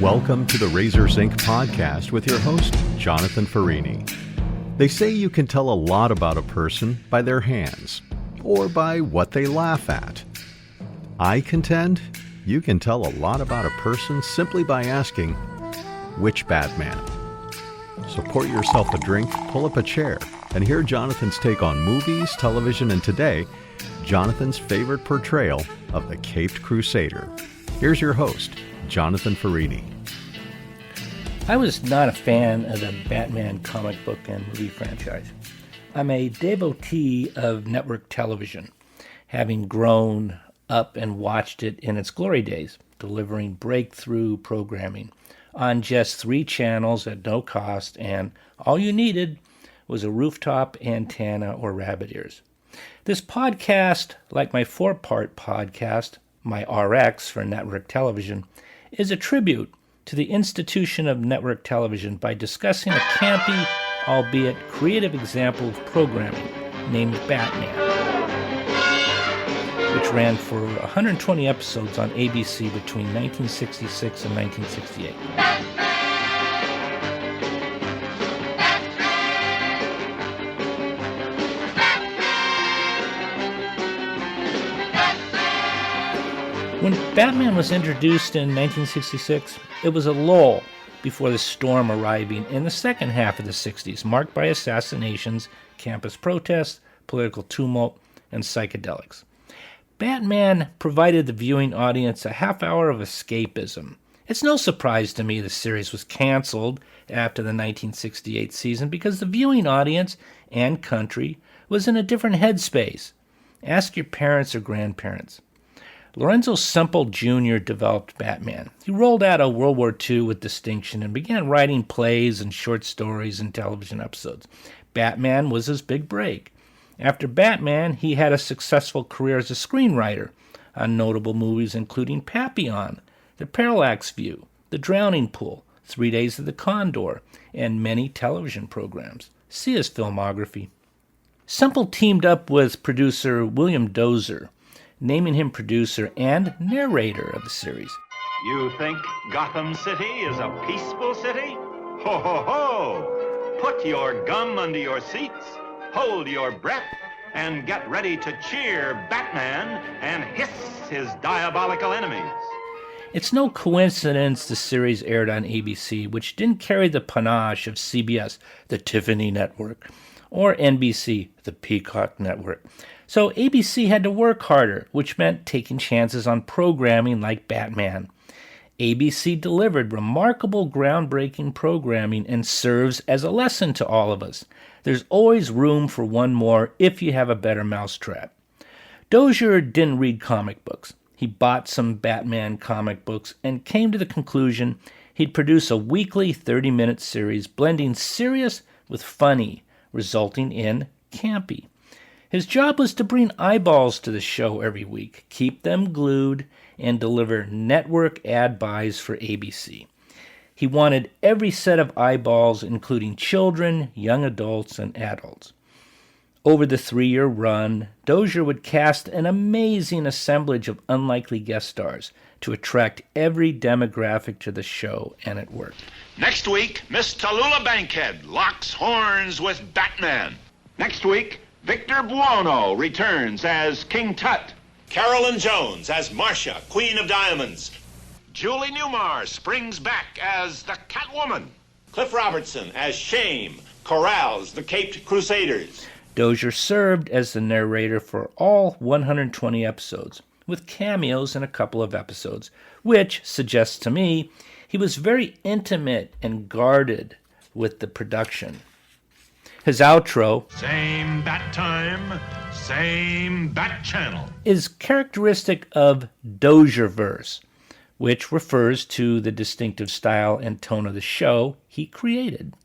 Welcome to the Razor Sync podcast with your host, Jonathan Farini. They say you can tell a lot about a person by their hands, or by what they laugh at. I contend you can tell a lot about a person simply by asking, which Batman? So pour yourself a drink, pull up a chair, and hear Jonathan's take on movies, television, and today, Jonathan's favorite portrayal of the Caped Crusader. Here's your host, Jonathan Farini. I was not a fan of the Batman comic book and movie franchise. I'm a devotee of network television, having grown up and watched it in its glory days, delivering breakthrough programming on just 3 channels at no cost, and all you needed was a rooftop antenna or rabbit ears. This podcast, like my 4-part podcast, my RX for network television, is a tribute to the institution of network television by discussing a campy, albeit creative example of programming named Batman, which ran for 120 episodes on ABC between 1966 and 1968. When Batman was introduced in 1966, it was a lull before the storm arriving in the second half of the 60s, marked by assassinations, campus protests, political tumult, and psychedelics. Batman provided the viewing audience a half hour of escapism. It's no surprise to me the series was canceled after the 1968 season because the viewing audience and country was in a different headspace. Ask your parents or grandparents. Lorenzo Semple Jr. developed Batman. He rolled out of World War II with distinction and began writing plays and short stories and television episodes. Batman was his big break. After Batman, he had a successful career as a screenwriter on notable movies including Papillon, The Parallax View, The Drowning Pool, 3 Days of the Condor, and many television programs. See his filmography. Semple teamed up with producer William Dozier, naming him producer and narrator of the series. You think Gotham City is a peaceful city? Ho, ho, ho! Put your gum under your seats, hold your breath, and get ready to cheer Batman and hiss his diabolical enemies. It's no coincidence the series aired on ABC, which didn't carry the panache of CBS, the Tiffany Network, or NBC, the Peacock Network. So ABC had to work harder, which meant taking chances on programming like Batman. ABC delivered remarkable, groundbreaking programming and serves as a lesson to all of us. There's always room for one more if you have a better mousetrap. Dozier didn't read comic books. He bought some Batman comic books and came to the conclusion he'd produce a weekly 30-minute series blending serious with funny, resulting in campy. His job was to bring eyeballs to the show every week, keep them glued, and deliver network ad buys for ABC. He wanted every set of eyeballs, including children, young adults, and adults. Over the 3-year run, Dozier would cast an amazing assemblage of unlikely guest stars to attract every demographic to the show, and it worked. Next week, Miss Tallulah Bankhead locks horns with Batman. Next week, Victor Buono returns as King Tut. Carolyn Jones as Marcia, Queen of Diamonds. Julie Newmar springs back as the Catwoman. Cliff Robertson as Shame, corrals the Caped Crusaders. Dozier served as the narrator for all 120 episodes, with cameos in a couple of episodes, which suggests to me he was very intimate and guarded with the production. His outro, Same bat time, same bat channel, is characteristic of Dozierverse, which refers to the distinctive style and tone of the show he created.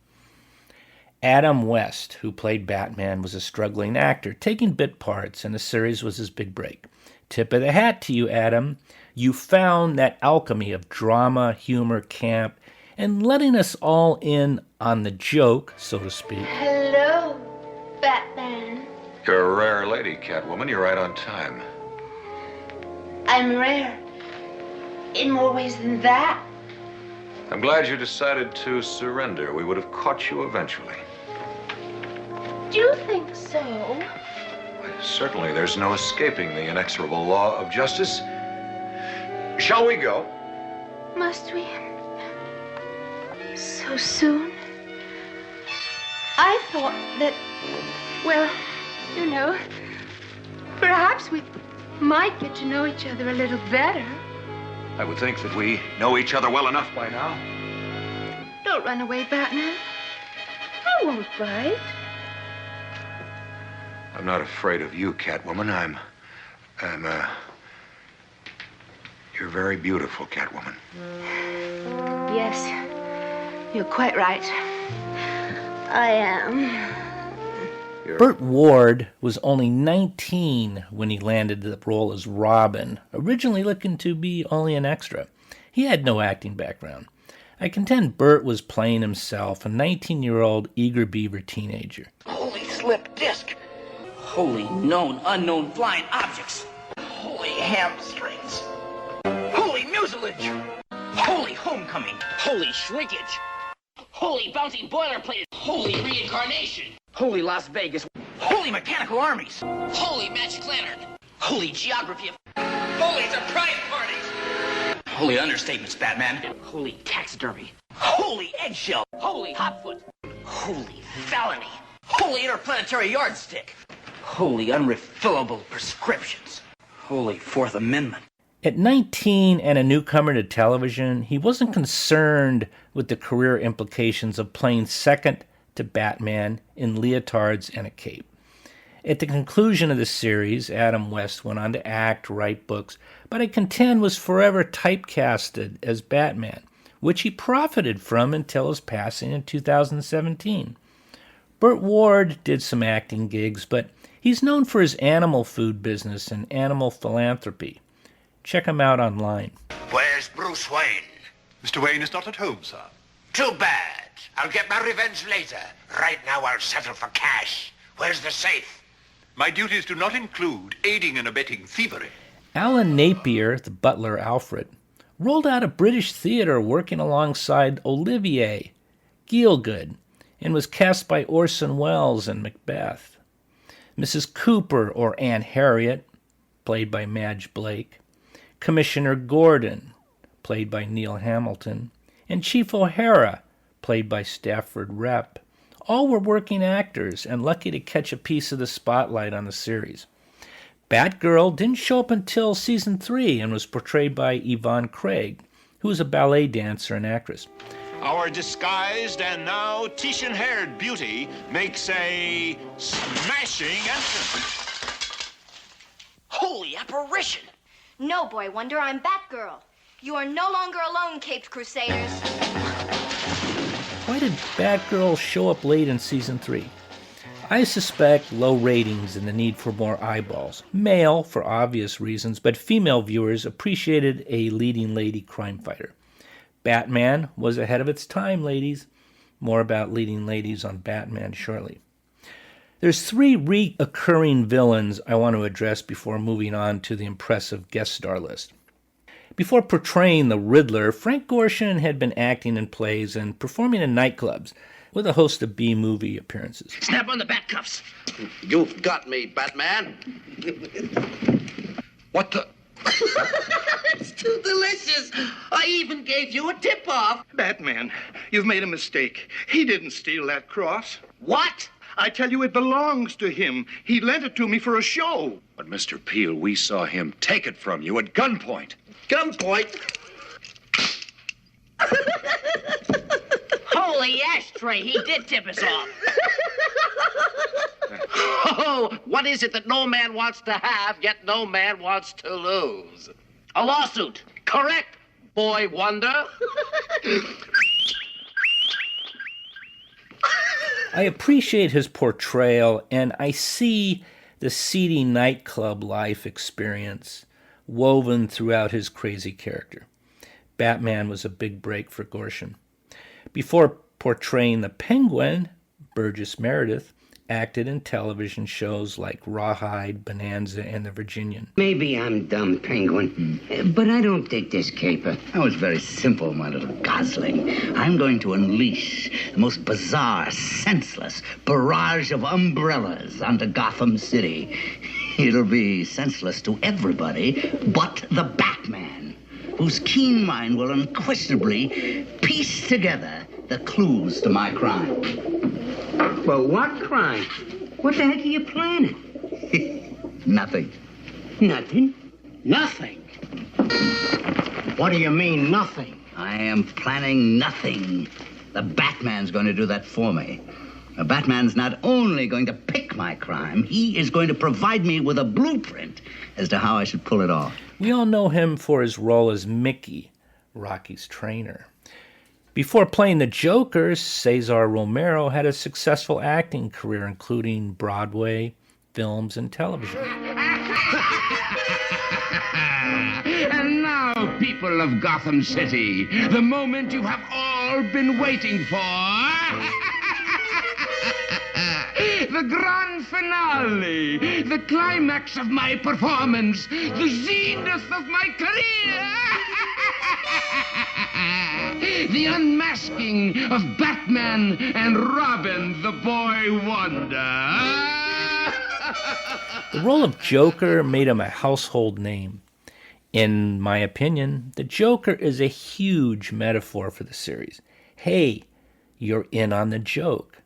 Adam West, who played Batman, was a struggling actor, taking bit parts, and the series was his big break. Tip of the hat to you, Adam. You found that alchemy of drama, humor, camp, and letting us all in on the joke, so to speak. Hello, Batman. You're a rare lady, Catwoman. You're right on time. I'm rare. In more ways than that. I'm glad you decided to surrender. We would have caught you eventually. Do you think so? Certainly, there's no escaping the inexorable law of justice. Shall we go? Must we? So soon? I thought that, well, you know, perhaps we might get to know each other a little better. I would think that we know each other well enough by now. Don't run away, Batman. I won't bite. I'm not afraid of you, Catwoman. You're very beautiful, Catwoman. Yes, you're quite right. I am. Burt Ward was only 19 when he landed the role as Robin, originally looking to be only an extra. He had no acting background. I contend Burt was playing himself, a 19-year-old eager beaver teenager. Holy slip disc! Holy known unknown flying objects! Holy hamstrings! Holy mucilage! Holy homecoming! Holy shrinkage! Holy bouncing boilerplate! Holy reincarnation! Holy Las Vegas! Holy mechanical armies! Holy magic lantern! Holy geography of... Holy surprise parties! Holy understatements, Batman! Holy taxidermy! Holy eggshell! Holy hotfoot! Holy felony! Holy interplanetary yardstick! Holy unrefillable prescriptions! Holy Fourth Amendment! At 19 and a newcomer to television, he wasn't concerned with the career implications of playing second to Batman in leotards and a cape. At the conclusion of the series, Adam West went on to act, write books, but I contend was forever typecasted as Batman, which he profited from until his passing in 2017. Burt Ward did some acting gigs, but he's known for his animal food business and animal philanthropy. Check him out online. Where's Bruce Wayne? Mr. Wayne is not at home, sir. Too bad. I'll get my revenge later. Right now I'll settle for cash. Where's the safe? My duties do not include aiding and abetting thievery. Alan Napier, the butler Alfred, rolled out of British theater working alongside Olivier Gielgud and was cast by Orson Welles in Macbeth. Mrs. Cooper, or Aunt Harriet, played by Madge Blake, Commissioner Gordon, played by Neil Hamilton, and Chief O'Hara, played by Stafford Repp. All were working actors and lucky to catch a piece of the spotlight on the series. Batgirl didn't show up until season 3 and was portrayed by Yvonne Craig, who is a ballet dancer and actress. Our disguised and now Titian-haired beauty makes a smashing entrance. Holy apparition! No, Boy Wonder, I'm Batgirl. You are no longer alone, Caped Crusaders. Why did Batgirl show up late in season 3? I suspect low ratings and the need for more eyeballs. Male, for obvious reasons, but female viewers appreciated a leading lady crime fighter. Batman was ahead of its time, ladies. More about leading ladies on Batman shortly. There's 3 recurring villains I want to address before moving on to the impressive guest star list. Before portraying the Riddler, Frank Gorshin had been acting in plays and performing in nightclubs with a host of B-movie appearances. Snap on the bat cuffs! You've got me, Batman. What the... It's too delicious! I even gave you a tip-off! Batman, you've made a mistake. He didn't steal that cross. What? I tell you, it belongs to him. He lent it to me for a show. But, Mr. Peel, we saw him take it from you at gunpoint. Gunpoint? Holy ashtray, he did tip us off! Oh, what is it that no man wants to have, yet no man wants to lose? A lawsuit! Correct, Boy Wonder. I appreciate his portrayal, and I see the seedy nightclub life experience woven throughout his crazy character. Batman was a big break for Gorshin. Before portraying the Penguin, Burgess Meredith acted in television shows like Rawhide, Bonanza, and The Virginian. Maybe I'm dumb, Penguin, but I don't dig this caper. Oh, it's very simple, my little gosling. I'm going to unleash the most bizarre, senseless barrage of umbrellas onto Gotham City. It'll be senseless to everybody but the Batman, whose keen mind will unquestionably piece together the clues to my crime. Well, what crime? What the heck are you planning? Nothing. Nothing? Nothing? What do you mean, nothing? I am planning nothing. The Batman's going to do that for me. The Batman's not only going to pick my crime, he is going to provide me with a blueprint as to how I should pull it off. We all know him for his role as Mickey, Rocky's trainer. Before playing the Joker, Cesar Romero had a successful acting career, including Broadway, films, and television. And now, people of Gotham City, the moment you have all been waiting for. The grand finale, the climax of my performance, the zenith of my career. The unmasking of Batman and Robin, the boy wonder. The role of Joker made him a household name. In my opinion, the Joker is a huge metaphor for the series. Hey, you're in on the joke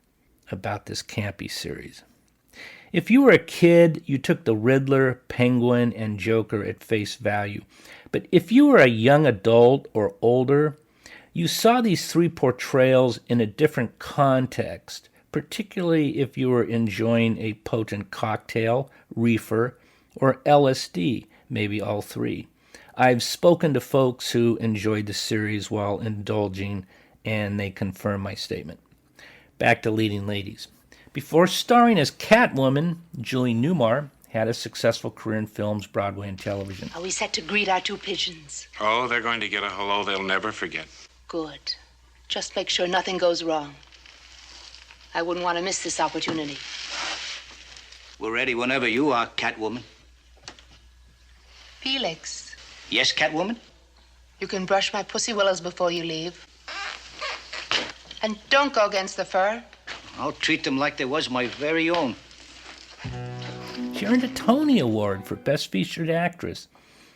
about this campy series. If you were a kid, you took the Riddler, Penguin, and Joker at face value. But if you were a young adult or older, you saw these three portrayals in a different context, particularly if you were enjoying a potent cocktail, reefer, or LSD, maybe all three. I've spoken to folks who enjoyed the series while indulging, and they confirm my statement. Back to leading ladies. Before starring as Catwoman, Julie Newmar had a successful career in films, Broadway, and television. Are we set to greet our two pigeons? Oh, they're going to get a hello they'll never forget. Good. Just make sure nothing goes wrong. I wouldn't want to miss this opportunity. We're ready whenever you are, Catwoman. Felix. Yes, Catwoman? You can brush my pussy willows before you leave. And don't go against the fur. I'll treat them like they was my very own. She earned a Tony Award for Best Featured Actress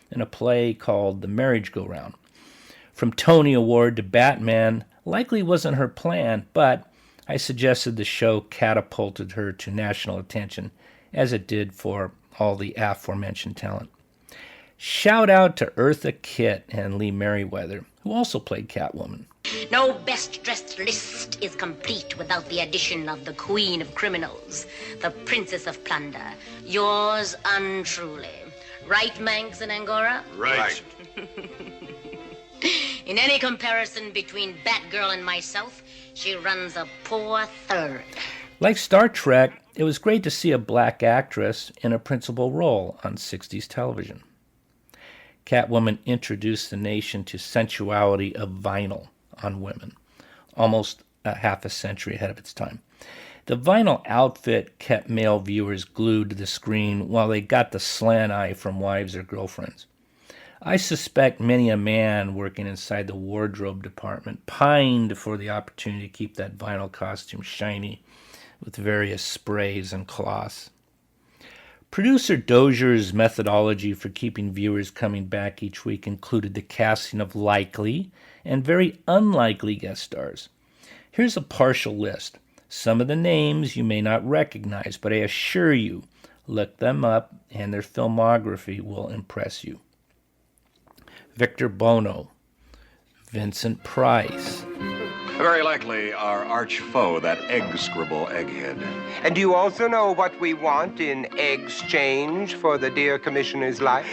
in a play called The Marriage Go Round. From Tony Award to Batman likely wasn't her plan, but I suggested the show catapulted her to national attention, as it did for all the aforementioned talent. Shout out to Eartha Kitt and Lee Merriweather, who also played Catwoman. No best-dressed list is complete without the addition of the Queen of Criminals, the Princess of Plunder, yours untruly. Right, Manx and Angora? Right. In any comparison between Batgirl and myself, she runs a poor third. Like Star Trek, it was great to see a black actress in a principal role on 60s television. Catwoman introduced the nation to sensuality of vinyl on women, almost a half a century ahead of its time. The vinyl outfit kept male viewers glued to the screen while they got the slant eye from wives or girlfriends. I suspect many a man working inside the wardrobe department pined for the opportunity to keep that vinyl costume shiny with various sprays and cloths. Producer Dozier's methodology for keeping viewers coming back each week included the casting of likely and very unlikely guest stars. Here's a partial list. Some of the names you may not recognize, but I assure you, look them up and their filmography will impress you. Victor Bono, Vincent Price. Very likely our arch foe, that egg scribble egghead. And do you also know what we want in exchange for the dear commissioner's life?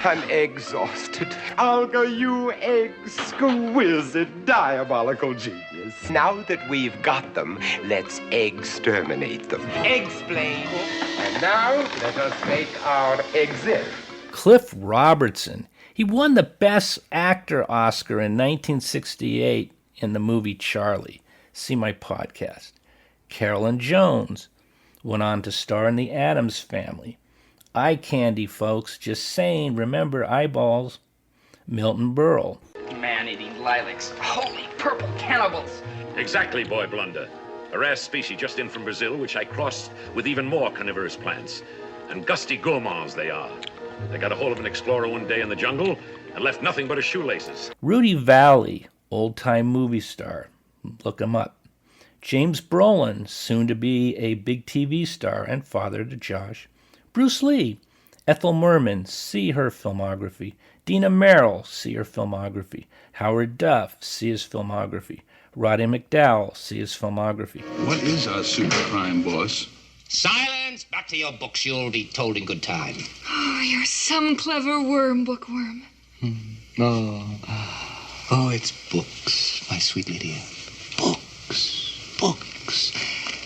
I'm exhausted. Olga, you exquisite, diabolical genius. Now that we've got them, let's exterminate them. Explain. And now, let us make our exit. Cliff Robertson. He won the Best Actor Oscar in 1968 in the movie Charlie. See my podcast. Carolyn Jones. Went on to star in The Addams Family. Eye candy, folks. Just saying. Remember eyeballs. Milton Berle. Man-eating lilacs. Holy purple cannibals. Exactly, boy blunder. A rare species just in from Brazil, which I crossed with even more carnivorous plants. And gusty gourmands they are. They got a hold of an explorer one day in the jungle and left nothing but his shoelaces. Rudy Valley, old-time movie star. Look him up. James Brolin, soon to be a big TV star and father to Josh. Bruce Lee. Ethel Merman, see her filmography. Dina Merrill, see her filmography. Howard Duff, see his filmography. Roddy McDowell, see his filmography. What is our super crime boss? Silence! Back to your books. You'll be told in good time. Oh, you're some clever worm, bookworm. Oh, it's books, my sweet Lydia. Books.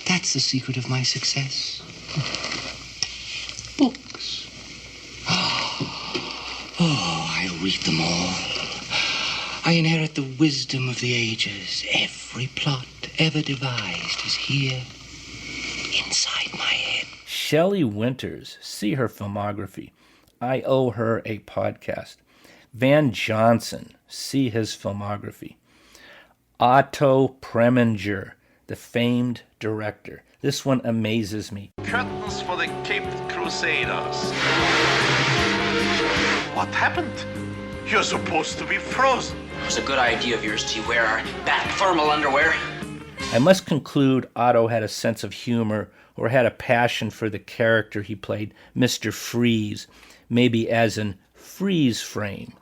That's the secret of my success. Books. Oh, I read them all. I inherit the wisdom of the ages. Every plot ever devised is here, inside my head. Shelley Winters, see her filmography. I owe her a podcast. Van Johnson, see his filmography. Otto Preminger, the famed director. This one amazes me. Curtains for the Caped Crusaders. What happened? You're supposed to be frozen. It was a good idea of yours to wear our back thermal underwear. I must conclude Otto had a sense of humor or had a passion for the character he played, Mr. Freeze, maybe as in freeze frame.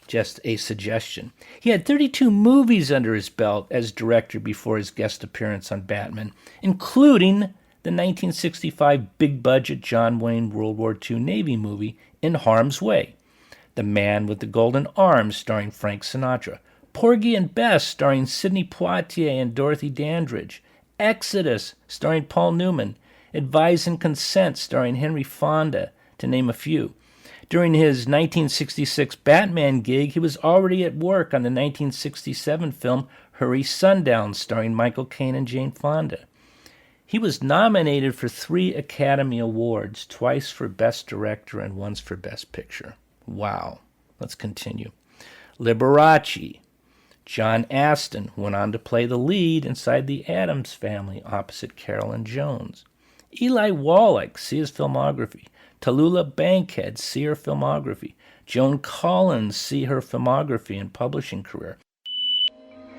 Just a suggestion. He had 32 movies under his belt as director before his guest appearance on Batman, including the 1965 big-budget John Wayne World War II Navy movie In Harm's Way, The Man with the Golden Arms starring Frank Sinatra, Porgy and Bess starring Sidney Poitier and Dorothy Dandridge, Exodus starring Paul Newman, Advise and Consent starring Henry Fonda, to name a few. During his 1966 Batman gig, he was already at work on the 1967 film Hurry Sundown starring Michael Caine and Jane Fonda. He was nominated for 3 Academy Awards, twice for Best Director and once for Best Picture. Wow. Let's continue. Liberace. John Astin went on to play the lead inside The Addams Family opposite Carolyn Jones. Eli Wallach, see his filmography. Tallulah Bankhead, see her filmography. Joan Collins, see her filmography and publishing career.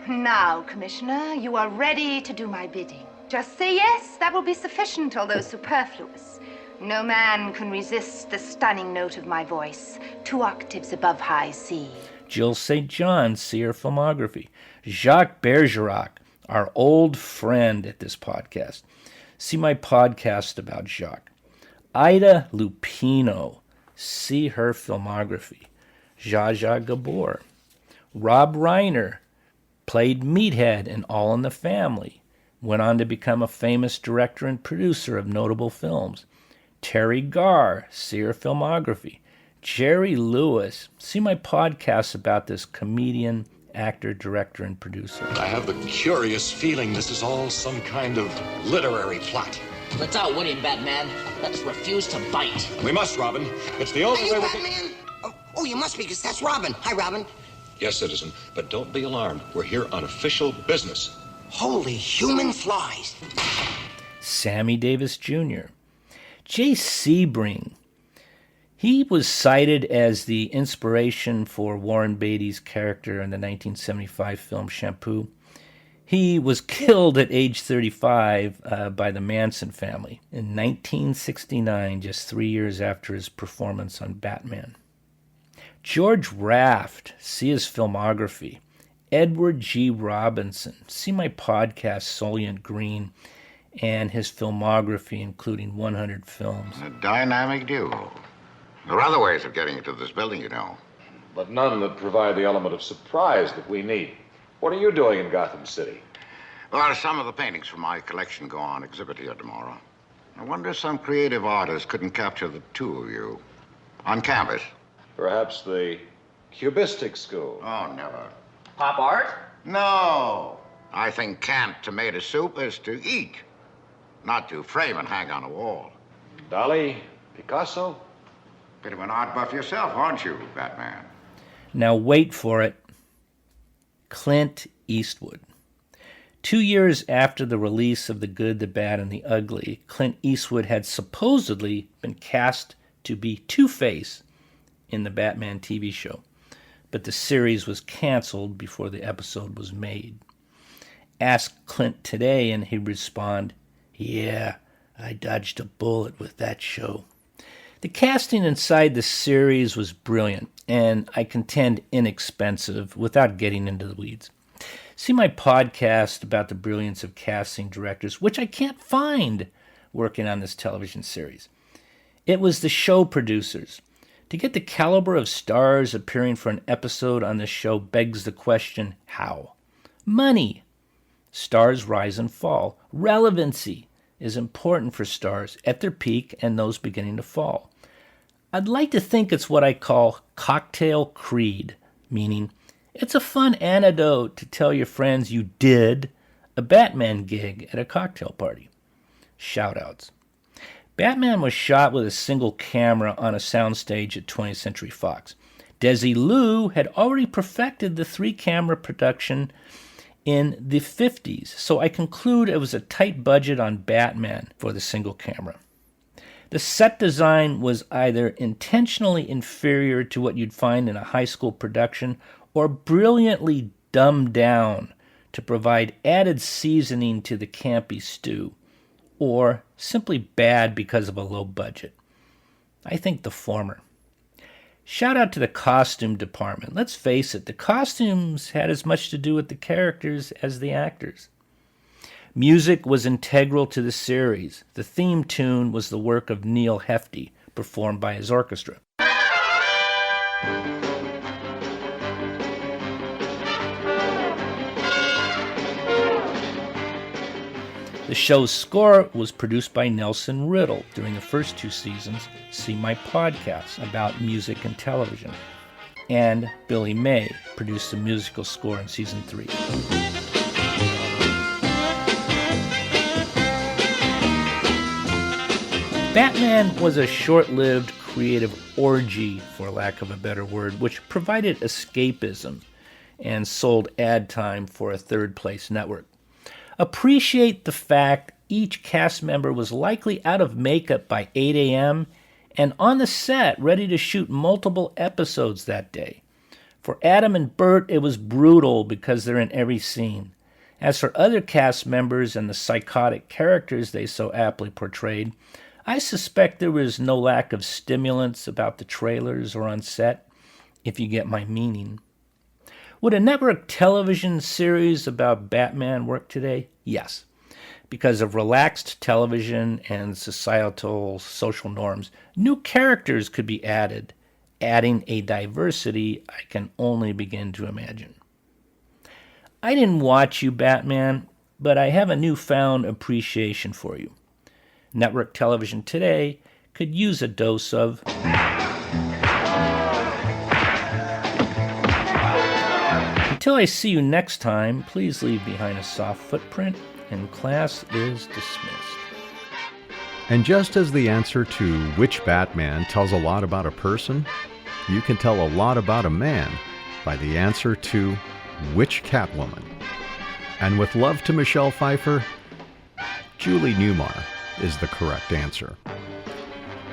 Now, Commissioner, you are ready to do my bidding. Just say yes, that will be sufficient, although superfluous. No man can resist the stunning note of my voice, 2 octaves above high C. Jill St. John, see her filmography. Jacques Bergerac, our old friend at this podcast. See my podcast about Jacques. Ida Lupino, see her filmography. Zsa Zsa Gabor. Rob Reiner, played Meathead in All in the Family. Went on to become a famous director and producer of notable films. Terry Garr, see her filmography. Jerry Lewis, see my podcast about this comedian, actor, director, and producer. I have the curious feeling this is all some kind of literary plot. Let's outwit him, Batman. Let's refuse to bite. We must, Robin. It's the only way we can... Batman? Oh, you must be, because that's Robin. Hi, Robin. Yes, citizen, but don't be alarmed. We're here on official business. Holy human flies. Sammy Davis Jr. Jay Sebring. He was cited as the inspiration for Warren Beatty's character in the 1975 film Shampoo. He was killed at age 35 by the Manson family in 1969, just 3 years after his performance on Batman. George Raft, see his filmography. Edward G. Robinson, see my podcast, Soylent Green, and his filmography, including 100 films. A dynamic duo. There are other ways of getting into this building, you know. But none that provide the element of surprise that we need. What are you doing in Gotham City? Well, some of the paintings from my collection go on exhibit here tomorrow. I wonder if some creative artist couldn't capture the 2 of you on canvas. Perhaps the Cubistic school. Oh, never. Pop art? No. I think canned tomato soup is to eat. not to frame and hang on a wall. Dali, Picasso? Bit of an art buff yourself, aren't you, Batman? Now wait for it. Clint Eastwood. 2 years after the release of The Good, the Bad, and the Ugly, Clint Eastwood had supposedly been cast to be Two-Face in the Batman TV show, but the series was canceled before the episode was made. Ask Clint today and he'd respond, "Yeah, I dodged a bullet with that show." The casting inside the series was brilliant, and I contend inexpensive without getting into the weeds. See my podcast about the brilliance of casting directors, which I can't find working on this television series. It was the show producers. To get the caliber of stars appearing for an episode on this show begs the question, how? Money. Stars rise and fall. Relevancy is important for stars at their peak and those beginning to fall. I'd like to think it's what I call cocktail creed, meaning it's a fun anecdote to tell your friends you did a Batman gig at a cocktail party. Shoutouts. Batman was shot with a single camera on a soundstage at 20th Century Fox. Desilu had already perfected the 3-camera production in the 50s, so I conclude it was a tight budget on Batman for the single camera. The set design was either intentionally inferior to what you'd find in a high school production or brilliantly dumbed down to provide added seasoning to the campy stew, or simply bad because of a low budget. I think the former. Shout out to the costume department. Let's face it, the costumes had as much to do with the characters as the actors. Music was integral to the series. The theme tune was the work of Neil Hefti, performed by his orchestra. The show's score was produced by Nelson Riddle during the first 2 seasons. See my podcast about music and television. And Billy May produced the musical score in season 3. Batman was a short-lived creative orgy, for lack of a better word, which provided escapism and sold ad time for a third-place network. Appreciate the fact each cast member was likely out of makeup by 8 a.m. and on the set ready to shoot multiple episodes that day. For Adam and Bert, it was brutal because they're in every scene. As for other cast members and the psychotic characters they so aptly portrayed, I suspect there was no lack of stimulants about the trailers or on set, if you get my meaning. Would a network television series about Batman work today? Yes. Because of relaxed television and societal social norms, new characters could be added, adding a diversity I can only begin to imagine. I didn't watch you, Batman, but I have a newfound appreciation for you. Network television today could use a dose of... Until I see you next time, please leave behind a soft footprint, and class is dismissed. And just as the answer to which Batman tells a lot about a person, you can tell a lot about a man by the answer to which Catwoman. And with love to Michelle Pfeiffer, Julie Newmar is the correct answer.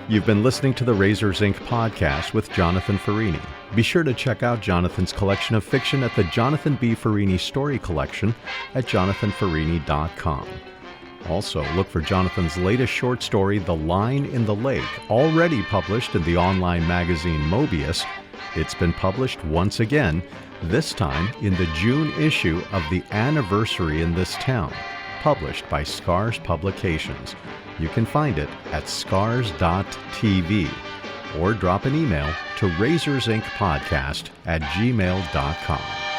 You've been listening to the Razors Inc. podcast with Jonathan Farini. Be sure to check out Jonathan's collection of fiction at the Jonathan B. Farini Story Collection at jonathanfarini.com. Also, look for Jonathan's latest short story, The Line in the Lake, already published in the online magazine Mobius. It's been published once again, this time in the June issue of The Anniversary in This Town, published by Scars Publications. You can find it at scars.tv or drop an email to razorsincpodcast@gmail.com.